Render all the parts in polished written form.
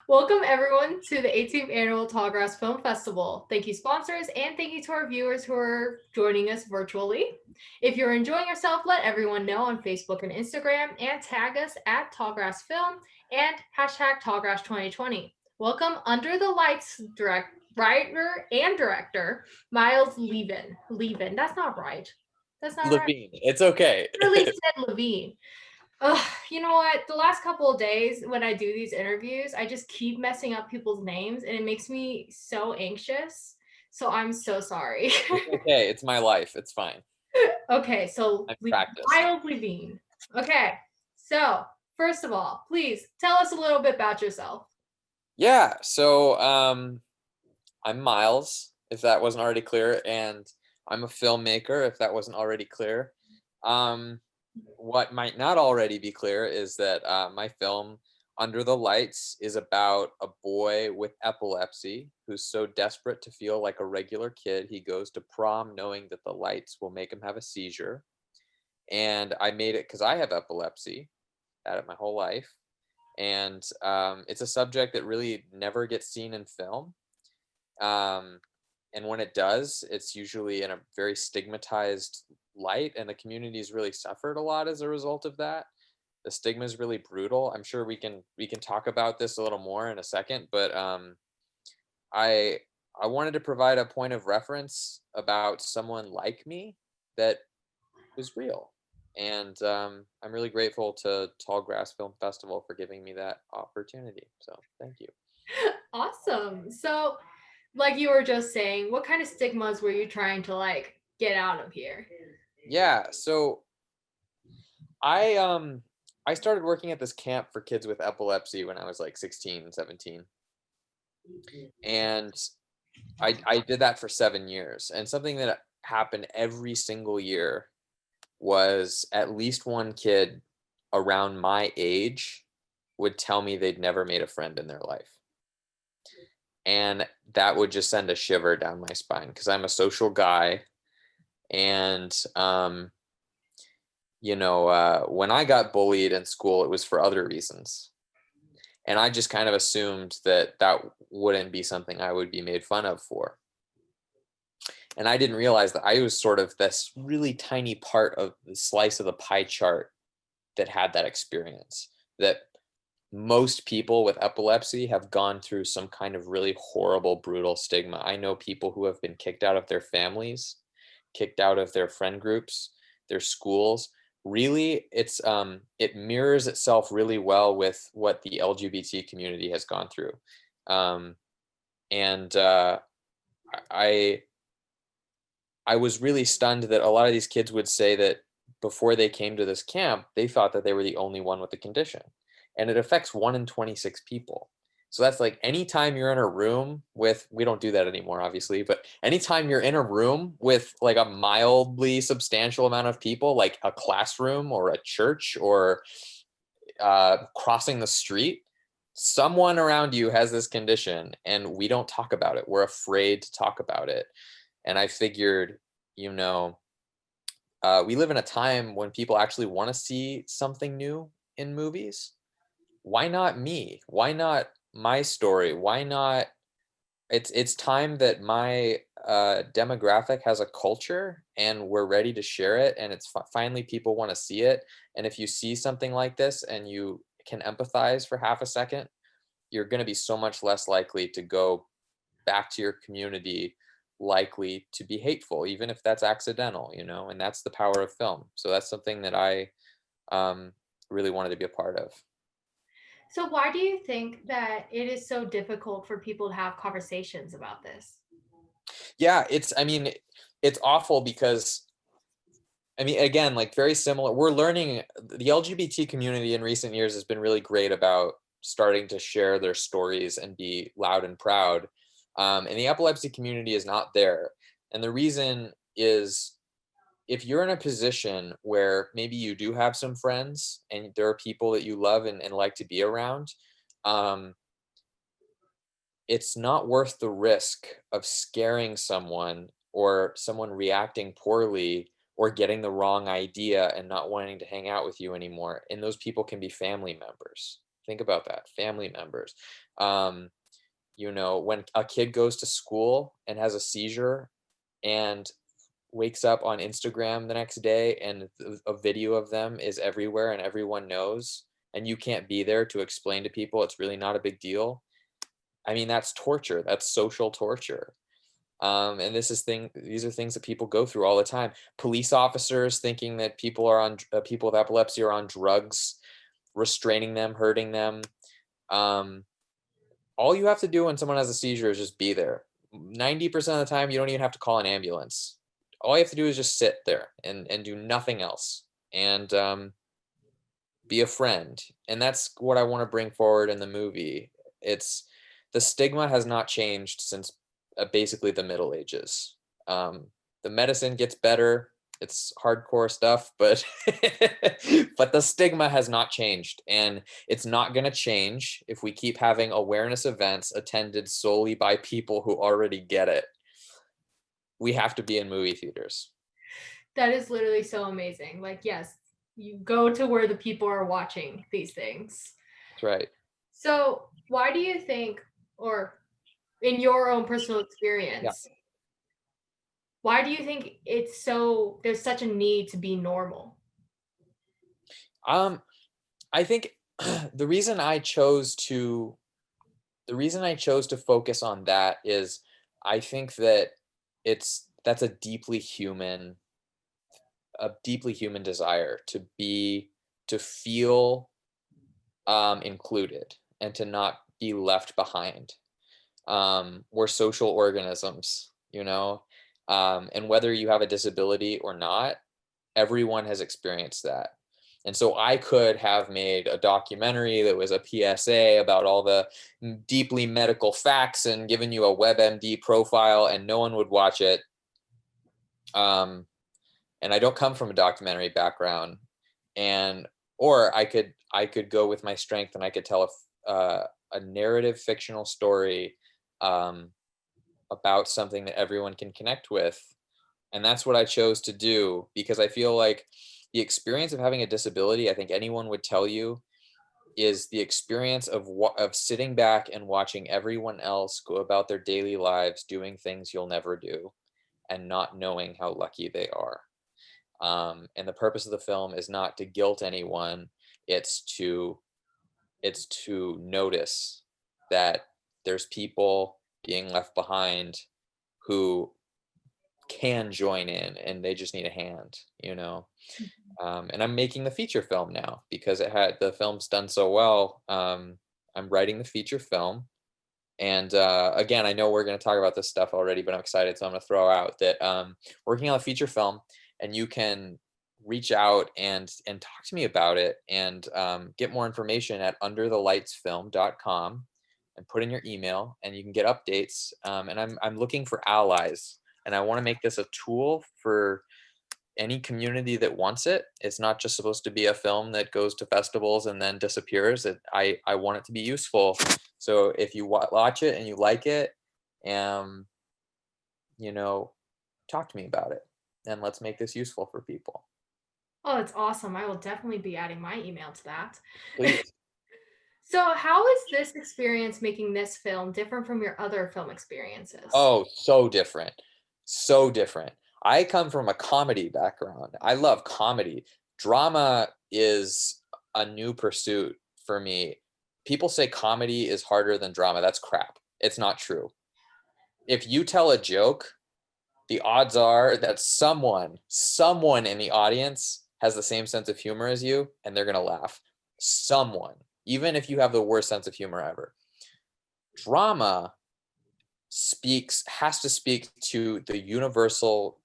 Welcome everyone to the 18th Annual Tallgrass Film Festival. Thank you sponsors and thank you to our viewers who are joining us virtually. If you're enjoying yourself, let everyone know on Facebook and Instagram and tag us at Tallgrass Film and hashtag Tallgrass 2020. Welcome Under the Lights writer and director, Miles Levin. That's not right. That's not right. Levine. It's okay. Really said Levine. You know what? The last couple of days when I do these interviews, I just keep messing up people's names and it makes me so anxious. So I'm so sorry. It's okay. It's my life. It's fine. Okay, so I've practiced. Miles Levine. Okay, so first of all, please tell us a little bit about yourself. Yeah. I'm Miles, if that wasn't already clear, and I'm a filmmaker, if that wasn't already clear. What might not already be clear is that my film Under the Lights is about a boy with epilepsy who's so desperate to feel like a regular kid, he goes to prom knowing that the lights will make him have a seizure. And I made it because I have epilepsy, had it my whole life. And it's a subject that really never gets seen in film. Um, and when it does, it's usually in a very stigmatized light, and the community's really suffered a lot as a result of that. The stigma is really brutal. I'm sure we can talk about this a little more in a second, but I I wanted to provide a point of reference about someone like me that was real. And I'm really grateful to Tallgrass Film Festival for giving me that opportunity. So thank you. Awesome. So, like you were just saying, what kind of stigmas were you trying to get out of here? Yeah, so I I started working at this camp for kids with epilepsy when I was like 16, 17. And I did that for 7 years. And something that happened every single year was at least one kid around my age would tell me they'd never made a friend in their life. And that would just send a shiver down my spine because I'm a social guy. And, when I got bullied in school, it was for other reasons. And I just kind of assumed that that wouldn't be something I would be made fun of for. And I didn't realize that I was sort of this really tiny part of the slice of the pie chart that had that experience. That most people with epilepsy have gone through some kind of really horrible, brutal stigma. I know people who have been kicked out of their families, kicked out of their friend groups, their schools. Really, it mirrors itself really well with what the LGBT community has gone through. Um, and I I was really stunned that a lot of these kids would say that before they came to this camp, they thought that they were the only one with the condition. And it affects 1 in 26 people. So that's like anytime you're in a room with, we don't do that anymore, obviously, but anytime you're in a room with like a mildly substantial amount of people, like a classroom or a church or crossing the street, someone around you has this condition and we don't talk about it. We're afraid to talk about it. And I figured, you know, we live in a time when people actually want to see something new in movies. Why not me? Why not my story? Why not? It's time that my demographic has a culture and we're ready to share it. And it's finally people want to see it. And if you see something like this and you can empathize for half a second, you're going to be so much less likely to go back to your community, likely to be hateful, even if that's accidental, and that's the power of film. So that's something that I really wanted to be a part of. So, why do you think that it is so difficult for people to have conversations about this? Yeah, it's awful because again, like very similar. We're learning the LGBT community in recent years has been really great about starting to share their stories and be loud and proud. And the epilepsy community is not there. And the reason is if you're in a position where maybe you do have some friends and there are people that you love and like to be around, um, it's not worth the risk of scaring someone or someone reacting poorly or getting the wrong idea and not wanting to hang out with you anymore. And those people can be family members. Think about that. Family members. Um, when a kid goes to school and has a seizure and wakes up on Instagram the next day and a video of them is everywhere and everyone knows, and you can't be there to explain to people it's really not a big deal. I mean, that's torture. That's social torture. And these are things that people go through all the time. Police officers thinking that people with epilepsy are on drugs, restraining them, hurting them. Um, all you have to do when someone has a seizure is just be there. 90% of the time, you don't even have to call an ambulance. All you have to do is just sit there and do nothing else, and be a friend. And that's what I want to bring forward in the movie. It's The stigma has not changed since basically the Middle Ages. The medicine gets better. It's hardcore stuff, but but the stigma has not changed, and it's not going to change if we keep having awareness events attended solely by people who already get it. We have to be in movie theaters. That is literally so amazing. Like, yes, you go to where the people are watching these things. That's right. So, why do you think, or in your own personal Yeah. experience, why do you think there's such a need to be normal? Um, I think the reason I chose to focus on that is I think that that's a deeply human desire to feel included and to not be left behind. We're social organisms, and whether you have a disability or not, everyone has experienced that. And so I could have made a documentary that was a PSA about all the deeply medical facts and given you a WebMD profile, and no one would watch it. And I don't come from a documentary background, and or I could go with my strength and I could tell a narrative fictional story um, about something that everyone can connect with. And that's what I chose to do, because I feel like the experience of having a disability, I think anyone would tell you, is the experience of sitting back and watching everyone else go about their daily lives doing things you'll never do and not knowing how lucky they are. And the purpose of the film is not to guilt anyone. It's to notice that there's people being left behind who can join in, and they just need a hand. And I'm making the feature film now because the film's done so well. I'm writing the feature film, and again, I know we're going to talk about this stuff already, but I'm excited, so I'm going to throw out that working on a feature film, and you can reach out and talk to me about it, and get more information at underthelightsfilm.com, and put in your email, and you can get updates. And I'm looking for allies, and I want to make this a tool for any community that wants it. It's not just supposed to be a film that goes to festivals and then disappears. I want it to be useful. So if you watch it and you like it, um, you know, talk to me about it, and let's make this useful for people. Oh, it's awesome. I will definitely be adding my email to that. Please. So, how is this experience making this film different from your other film experiences? Oh, so different. So different. I come from a comedy background. I love comedy. Drama is a new pursuit for me. People say comedy is harder than drama. That's crap. It's not true. If you tell a joke, the odds are that someone in the audience has the same sense of humor as you, and they're going to laugh. Someone, even if you have the worst sense of humor ever. Drama has to speak to the universal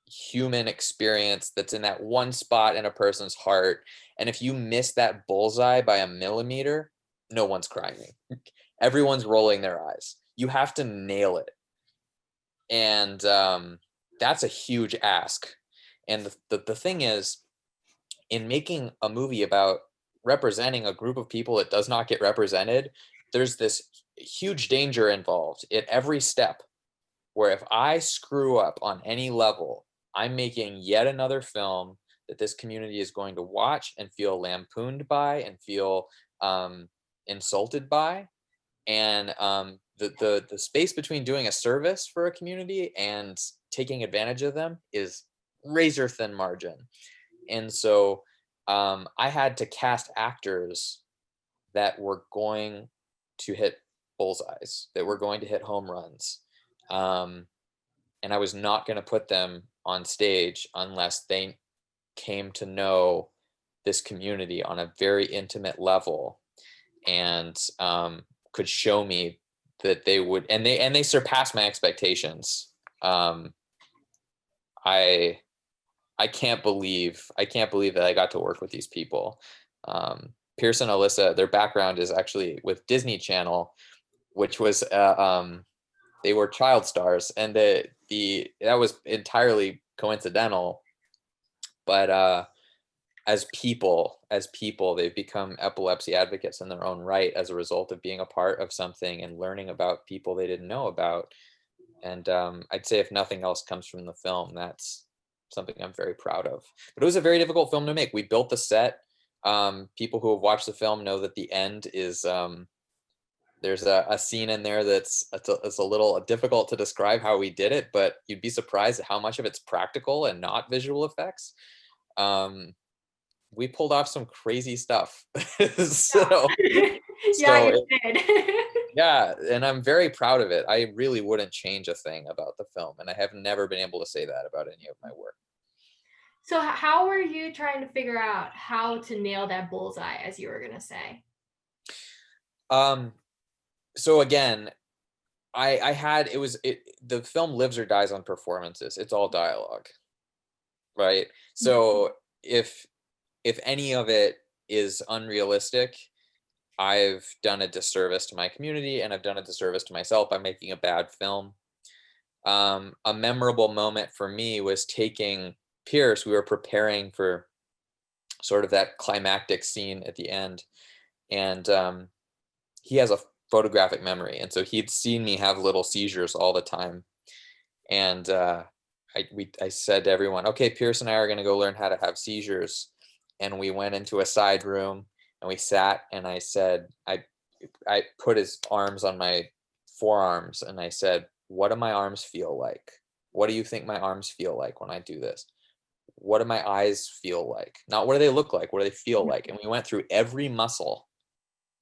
human experience that's in that one spot in a person's heart. And if you miss that bullseye by a millimeter, no one's crying. Everyone's rolling their eyes. You have to nail it. And that's a huge ask. And the thing is, in making a movie about representing a group of people that does not get represented, there's this huge danger involved at every step, where if I screw up on any level, I'm making yet another film that this community is going to watch and feel lampooned by and feel insulted by, and the space between doing a service for a community and taking advantage of them is razor thin margin. And so I had to cast actors that were going to hit bullseyes, that were going to hit home runs. Um, and I was not going to put them on stage unless they came to know this community on a very intimate level, and could show me that they would, and they surpassed my expectations. Um, I I can't believe that I got to work with these people. Pierce and Alyssa, their background is actually with Disney Channel, which was they were child stars, and the that was entirely coincidental. But as people, they've become epilepsy advocates in their own right as a result of being a part of something and learning about people they didn't know about. And I'd say if nothing else comes from the film, that's something I'm very proud of. But it was a very difficult film to make. We built the set. People who have watched the film know that the end is there's a scene in there that's it's a little difficult to describe how we did it, but you'd be surprised at how much of it's practical and not visual effects. Um, we pulled off some crazy stuff. so Yeah, so you it, did. yeah, and I'm very proud of it. I really wouldn't change a thing about the film, and I have never been able to say that about any of my work. So how were you trying to figure out how to nail that bullseye, as you were gonna say? Um, so again, I had the film lives or dies on performances. It's all dialogue, right? So if any of it is unrealistic, I've done a disservice to my community, and I've done a disservice to myself by making a bad film. A memorable moment for me was taking Pierce. We were preparing for sort of that climactic scene at the end, and he has a photographic memory, and so he'd seen me have little seizures all the time. And I said to everyone, okay, Pierce and I are going to go learn how to have seizures. And we went into a side room and we sat, and I said, I put his arms on my forearms, and I said, what do my arms feel like? What do you think my arms feel like when I do this? What do my eyes feel like? Not what do they look like? What do they feel like? And we went through every muscle,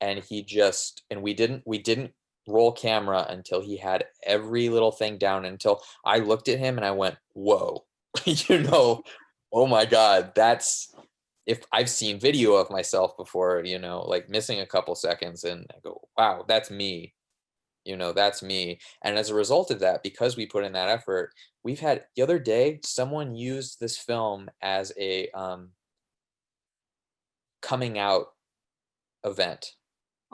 and we didn't roll camera until he had every little thing down, until I looked at him and I went, whoa, you know, oh my God, that's, if I've seen video of myself before, like missing a couple seconds, and I go, wow, that's me, that's me. And as a result of that, because we put in that effort, we've had, the other day, someone used this film as a coming out event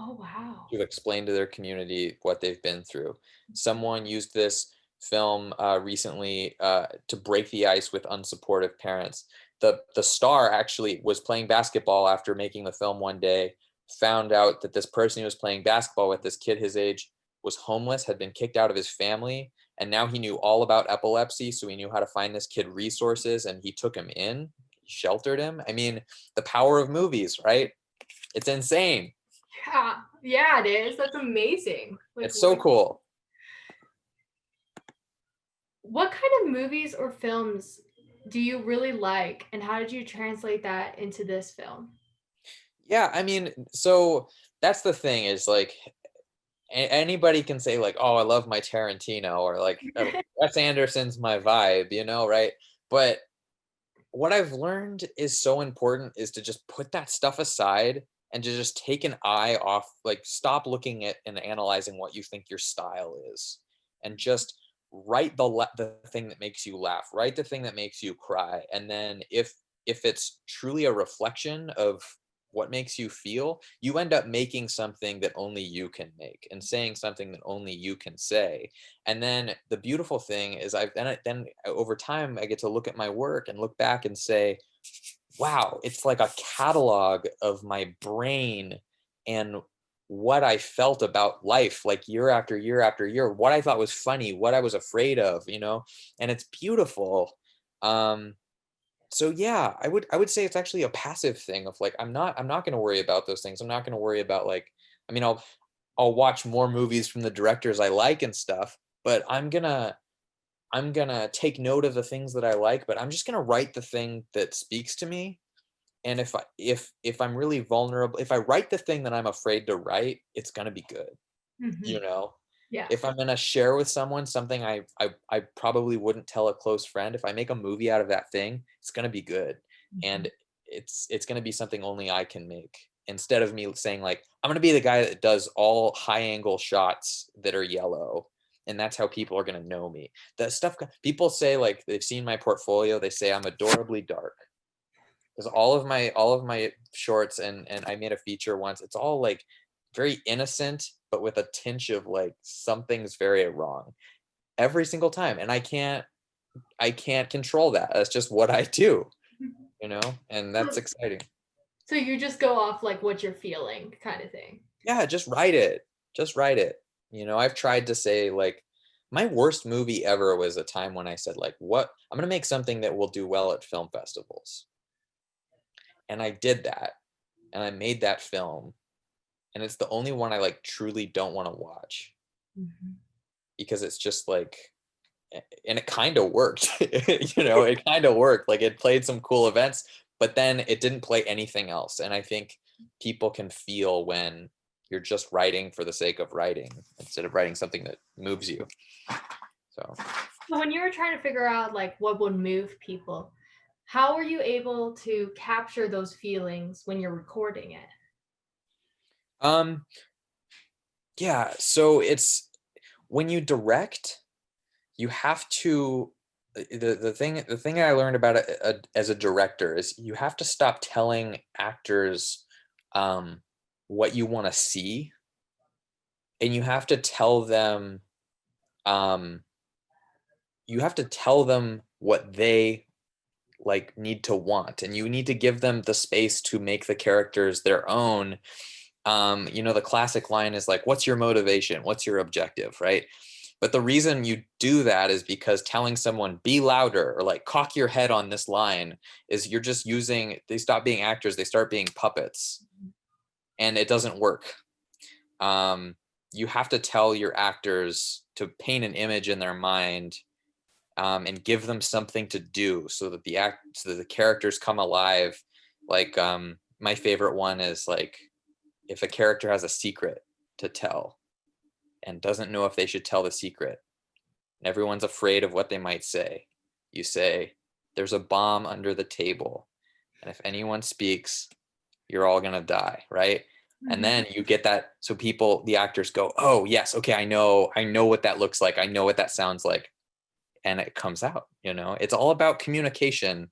Oh, wow. to explain to their community what they've been through. Someone used this film recently to break the ice with unsupportive parents. The star actually was playing basketball after making the film one day, found out that this person he was playing basketball with, this kid his age, was homeless, had been kicked out of his family, and now he knew all about epilepsy, so he knew how to find this kid resources, and he took him in, sheltered him. I mean, the power of movies, right? It's insane. Yeah, yeah, it is. That's amazing. Like, It's so cool. what kind of movies or films do you really like, and how did you translate that into this film? Yeah, I mean, so that's the thing, is like anybody can say like, "Oh, I love my Tarantino," or like, Wes Anderson's my vibe," right? But what I've learned is so important is to just put that stuff aside and to just take an eye off, like stop looking at and analyzing what you think your style is, and just write the thing that makes you laugh, write the thing that makes you cry, and then if it's truly a reflection of what makes you feel, you end up making something that only you can make, and saying something that only you can say. And then the beautiful thing is, then over time I get to look at my work and look back and say, wow, it's like a catalog of my brain and what I felt about life, like year after year after year, what I thought was funny, what I was afraid of, and it's beautiful. So yeah, I would say it's actually a passive thing of like, I'm not going to worry about those things. I'm not going to worry about like I mean, I'll watch more movies from the directors I like and stuff, but I'm gonna take note of the things that I like, but I'm just gonna write the thing that speaks to me. And if I'm really vulnerable, if I write the thing that I'm afraid to write, it's gonna be good, Hmm. you know? Yeah. If I'm gonna share with someone something I probably wouldn't tell a close friend, if I make a movie out of that thing, it's gonna be good. Mhm. And it's gonna be something only I can make. Instead of me saying like, I'm gonna be the guy that does all high angle shots that are yellow, and that's how people are gonna know me. That stuff people say like they've seen my portfolio, they say I'm adorably dark. Because all of my shorts and I made a feature once, it's all like very innocent, but with a tinge of like something's very wrong every single time. And I can't control that. That's just what I do, and that's So, exciting. so you just go off like what you're feeling kind of thing. Yeah, just write it. Just write it. I've tried to say like my worst movie ever was a time when I said like, what I'm gonna make something that will do well at film festivals. And I did that. And I made that film. And it's the only one I like truly don't want to watch Mhm. because it's just like and it kind of worked. It kind of worked. Like it played some cool events, but then it didn't play anything else. And I think people can feel when you're just writing for the sake of writing instead of writing something that moves you. So, So when you were trying to figure out like what would move people, how were you able to capture those feelings when you're recording it? um, yeah. So it's when you direct, you have to the thing I learned about it as a director is you have to stop telling actors um, what you want to see, and um, you have to tell them what they like need to want, and you need to give them the space to make the characters their own. The classic line is like, what's your motivation, what's your objective, right? But the reason you do that is because telling someone be louder or like cock your head on this line is you're just they stop being actors, they start being puppets, and it doesn't work. um, you have to tell your actors to paint an image in their mind, and give them something to do so that the characters come alive. Like my favorite one is like if a character has a secret to tell and doesn't know if they should tell the secret, and everyone's afraid of what they might say, you say, there's a bomb under the table, and if anyone speaks, you're all going to die, right? And Mhm. then you get that, so the actors go, oh yes, okay, I know what that looks like, I know what that sounds like, and it comes out. It's all about communication.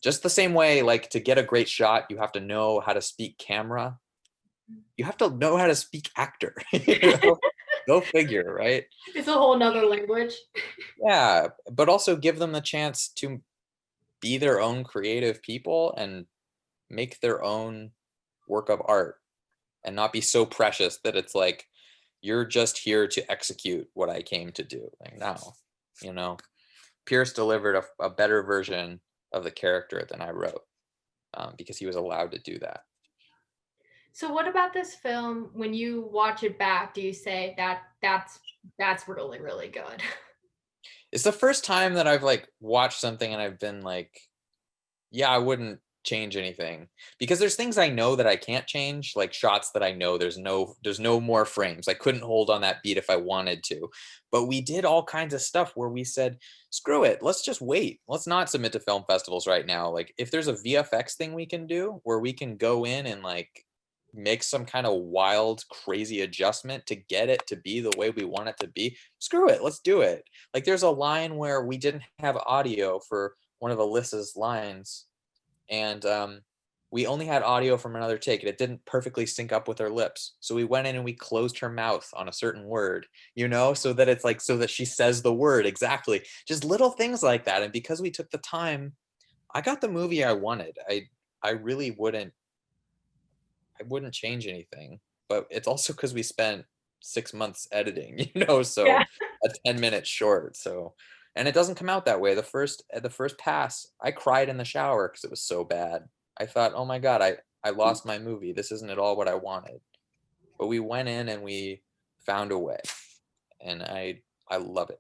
Just the same way, like to get a great shot, you have to know how to speak camera, you have to know how to speak actor. Go figure, right? It's a whole nother language. Yeah, but also give them the chance to be their own creative people and make their own work of art, and not be so precious that it's like you're just here to execute what I came to do. Like, no, you know, Pierce delivered a better version of the character than I wrote, because he was allowed to do that. So what about this film when you watch it back, do you say that's really, really good? It's the first time that I've like watched something and I've been like, yeah, I wouldn't change anything, because there's things I know that I can't change, like shots that I know there's no more frames. I couldn't hold on that beat if I wanted to. But we did all kinds of stuff where we said, screw it, let's just wait. Let's not submit to film festivals right now. Like if there's a VFX thing we can do where we can go in and like make some kind of wild, crazy adjustment to get it to be the way we want it to be, screw it, let's do it. Like there's a line where we didn't have audio for one of Alyssa's lines, and we only had audio from another take, and it didn't perfectly sync up with her lips. So we went in and we closed her mouth on a certain word, so that it's like so that she says the word exactly. Just little things like that. And because we took the time, I got the movie I wanted. I really wouldn't change anything. But it's also because we spent 6 months editing, Yeah. so a 10-minute short. So and it doesn't come out that way. At the first pass, I cried in the shower because it was so bad. I thought, oh my God, I lost my movie. This isn't at all what I wanted. but we went in and we found a way, and I love it.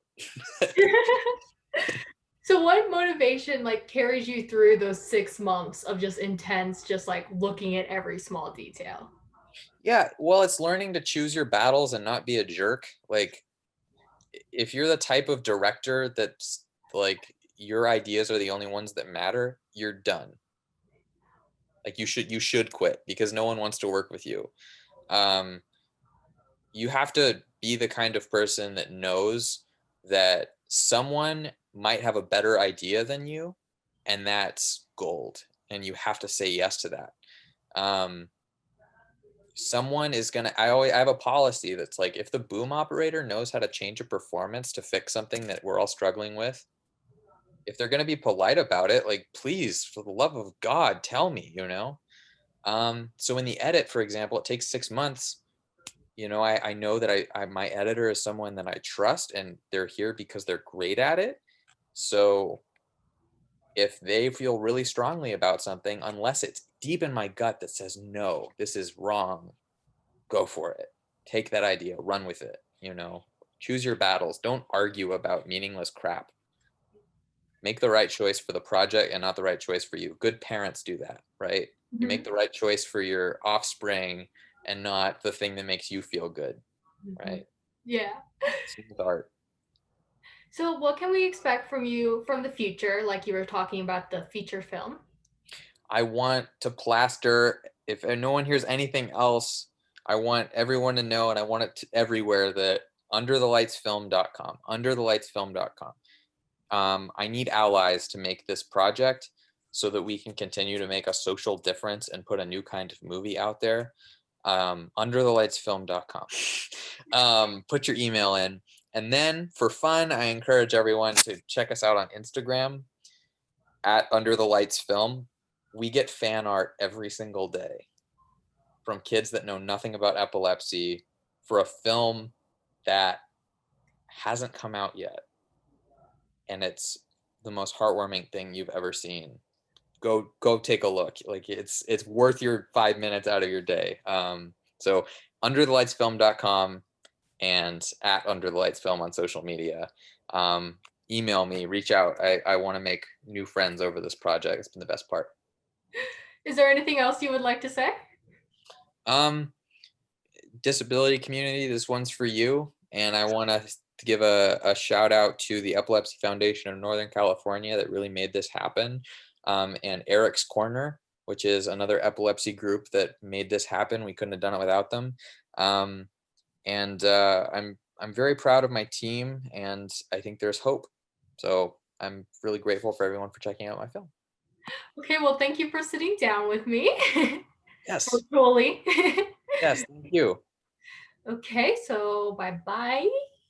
So what motivation like carries you through those 6 months of just intense, just like looking at every small detail? Yeah, well, it's learning to choose your battles and not be a jerk. Like, if you're the type of director that's like your ideas are the only ones that matter, you're done. Like, you should quit because no one wants to work with you. Um, you have to be the kind of person that knows that someone might have a better idea than you, and that's gold. And you have to say yes to that. Um, someone is gonna I have a policy that's like, if the boom operator knows how to change a performance to fix something that we're all struggling with, if they're gonna be polite about it, like, please, for the love of God, tell me, you know? So in the edit, for example, it takes 6 months. You know, I know that my editor is someone that I trust, and they're here because they're great at it. So if they feel really strongly about something, unless it's deep in my gut that says, no, this is wrong, go for it. Take that idea, run with it, you know. Choose your battles. Don't argue about meaningless crap. Make the right choice for the project and not the right choice for you. Good parents do that, right? You make Mhm, the right choice for your offspring and not the thing that makes you feel good, mhm. right? Yeah. Same with art. So what can we expect from you from the future, like you were talking about the feature film? I want to plaster, if no one hears anything else, I want everyone to know, and I want it everywhere, that underthelightsfilm.com. I need allies to make this project so that we can continue to make a social difference and put a new kind of movie out there. Underthelightsfilm.com. Put your email in. And then for fun, I encourage everyone to check us out on Instagram at Under the Lights Film. We get fan art every single day from kids that know nothing about epilepsy for a film that hasn't come out yet. And it's the most heartwarming thing you've ever seen. Go take a look. Like, it's worth your 5 minutes out of your day. So underthelightsfilm.com and at Under the Lights Film on social media. Um, email me, reach out. I want to make new friends over this project. It's been the best part. Is there anything else you would like to say? Um, disability community, this one's for you. And I want to give a shout out to the Epilepsy Foundation of Northern California that really made this happen. And Eric's Corner, which is another epilepsy group that made this happen. We couldn't have done it without them. And I'm very proud of my team, and I think there's hope. So I'm really grateful for everyone for checking out my film. Okay, well, thank you for sitting down with me Yes, virtually. yes, thank you. Okay, so bye bye.